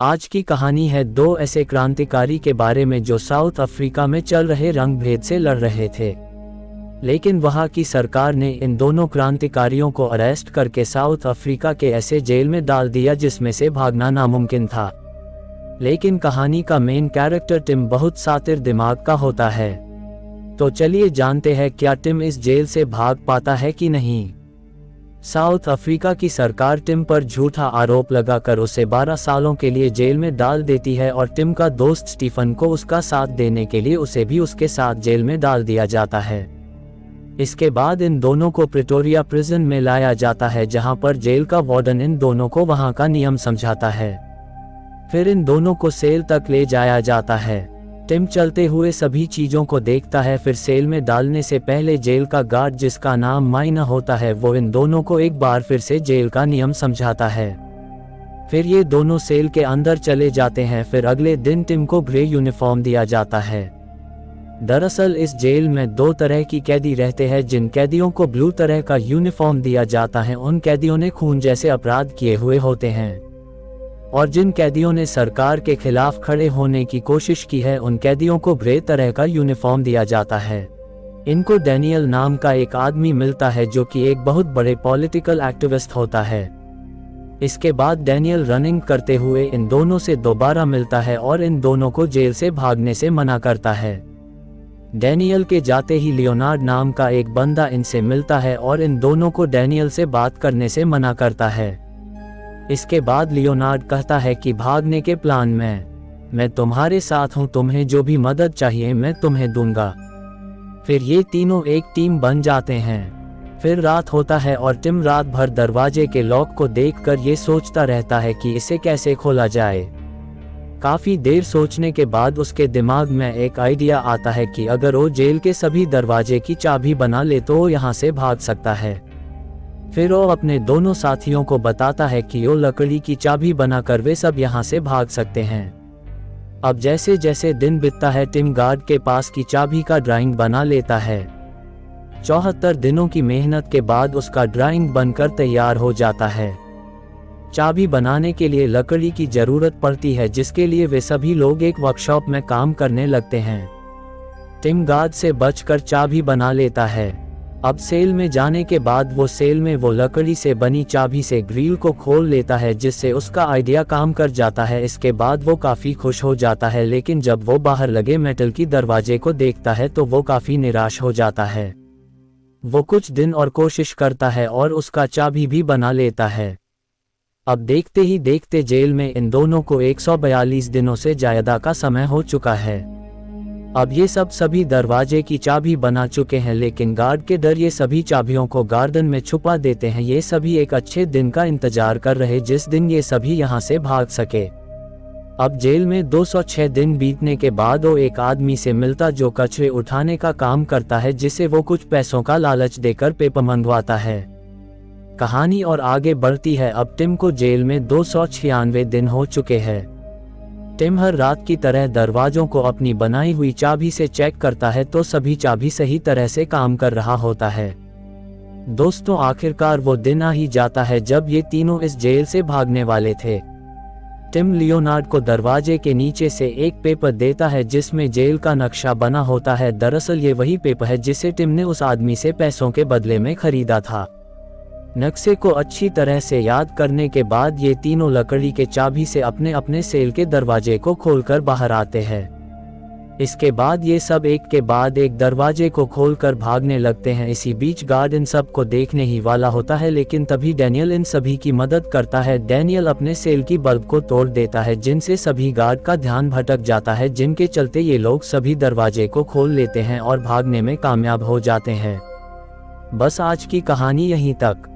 आज की कहानी है दो ऐसे क्रांतिकारी के बारे में जो साउथ अफ्रीका में चल रहे रंगभेद से लड़ रहे थे। लेकिन वहां की सरकार ने इन दोनों क्रांतिकारियों को अरेस्ट करके साउथ अफ्रीका के ऐसे जेल में डाल दिया जिसमें से भागना नामुमकिन था। लेकिन कहानी का मेन कैरेक्टर टिम बहुत शातिर दिमाग का होता है। तो चलिए जानते हैं क्या टिम इस जेल से भाग पाता है कि नहीं। साउथ अफ्रीका की सरकार टिम पर झूठा आरोप लगाकर उसे 12 सालों के लिए जेल में डाल देती है और टिम का दोस्त स्टीफन को उसका साथ देने के लिए उसे भी उसके साथ जेल में डाल दिया जाता है। इसके बाद इन दोनों को प्रिटोरिया प्रिजन में लाया जाता है जहां पर जेल का वार्डन इन दोनों को वहां का नियम समझाता है। फिर इन दोनों को सेल तक ले जाया जाता है। टिम चलते हुए सभी चीजों को देखता है। फिर सेल में डालने से पहले जेल का गार्ड जिसका नाम माइना होता है वो इन दोनों को एक बार फिर से जेल का नियम समझाता है। फिर ये दोनों सेल के अंदर चले जाते हैं। फिर अगले दिन टिम को ग्रे यूनिफॉर्म दिया जाता है। दरअसल इस जेल में दो तरह की कैदी रहते हैं। जिन कैदियों को ब्लू तरह का यूनिफॉर्म दिया जाता है उन कैदियों ने खून जैसे अपराध किए हुए होते हैं, और जिन कैदियों ने सरकार के खिलाफ खड़े होने की कोशिश की है उन कैदियों को ग्रे तरह का यूनिफॉर्म दिया जाता है। इनको डैनियल नाम का एक आदमी मिलता है जो कि एक बहुत बड़े पॉलिटिकल एक्टिविस्ट होता है। इसके बाद डैनियल रनिंग करते हुए इन दोनों से दोबारा मिलता है और इन दोनों को जेल से भागने से मना करता है। डैनियल के जाते ही लियोनार्ड नाम का एक बंदा इनसे मिलता है और इन दोनों को डैनियल से बात करने से मना करता है। इसके बाद लियोनार्ड कहता है कि भागने के प्लान में मैं तुम्हारे साथ हूं, तुम्हें जो भी मदद चाहिए मैं तुम्हें दूंगा। फिर ये तीनों एक टीम बन जाते हैं। फिर रात होता है और टिम रात भर दरवाजे के लॉक को देखकर ये सोचता रहता है कि इसे कैसे खोला जाए। काफी देर सोचने के बाद उसके दिमाग में एक आइडिया आता है कि अगर वो जेल के सभी दरवाजे की चाबी बना ले तो वो यहाँ से भाग सकता है। फिर वो अपने दोनों साथियों को बताता है कि वो लकड़ी की चाबी बनाकर वे सब यहाँ से भाग सकते हैं। अब जैसे जैसे दिन बीतता है टिम गार्ड के पास की चाबी का ड्राइंग बना लेता है। 74 दिनों की मेहनत के बाद उसका ड्राइंग बनकर तैयार हो जाता है। चाबी बनाने के लिए लकड़ी की जरूरत पड़ती है जिसके लिए वे सभी लोग एक वर्कशॉप में काम करने लगते हैं। टिम गार्ड से बचकर चाबी बना लेता है। अब सेल में जाने के बाद वो सेल में वो लकड़ी से बनी चाबी से ग्रिल को खोल लेता है जिससे उसका आइडिया काम कर जाता है। इसके बाद वो काफी खुश हो जाता है, लेकिन जब वो बाहर लगे मेटल की दरवाजे को देखता है तो वो काफी निराश हो जाता है। वो कुछ दिन और कोशिश करता है और उसका चाबी भी बना लेता है। अब देखते ही देखते जेल में इन दोनों को 142 दिनों से ज्यादा का समय हो चुका है। अब ये सब सभी दरवाजे की चाबी बना चुके हैं, लेकिन गार्ड के डर ये सभी चाबियों को गार्डन में छुपा देते हैं। ये सभी एक अच्छे दिन का इंतजार कर रहे जिस दिन ये सभी यहाँ से भाग सके। अब जेल में 206 दिन बीतने के बाद वो एक आदमी से मिलता जो कचरे उठाने का काम करता है, जिसे वो कुछ पैसों का लालच देकर पेपर मंगवाता है। कहानी और आगे बढ़ती है। अब टिम को जेल में 296 दिन हो चुके हैं। टिम हर रात की तरह दरवाजों को अपनी बनाई हुई चाबी से चेक करता है तो सभी चाबी सही तरह से काम कर रहा होता है। दोस्तों, आखिरकार वो दिन आ ही जाता है जब ये तीनों इस जेल से भागने वाले थे। टिम लियोनार्ड को दरवाजे के नीचे से एक पेपर देता है जिसमें जेल का नक्शा बना होता है। दरअसल ये वही पेपर है जिसे टिम ने उस आदमी से पैसों के बदले में खरीदा था। नक्शे को अच्छी तरह से याद करने के बाद ये तीनों लकड़ी के चाबी से अपने अपने सेल के दरवाजे को खोलकर बाहर आते हैं। इसके बाद ये सब एक के बाद एक दरवाजे को खोलकर भागने लगते हैं। इसी बीच गार्ड इन सब को देखने ही वाला होता है, लेकिन तभी डैनियल इन सभी की मदद करता है। डैनियल अपने सेल की बल्ब को तोड़ देता है जिनसे सभी गार्ड का ध्यान भटक जाता है, जिनके चलते ये लोग सभी दरवाजे को खोल लेते हैं और भागने में कामयाब हो जाते हैं। बस आज की कहानी यहीं तक।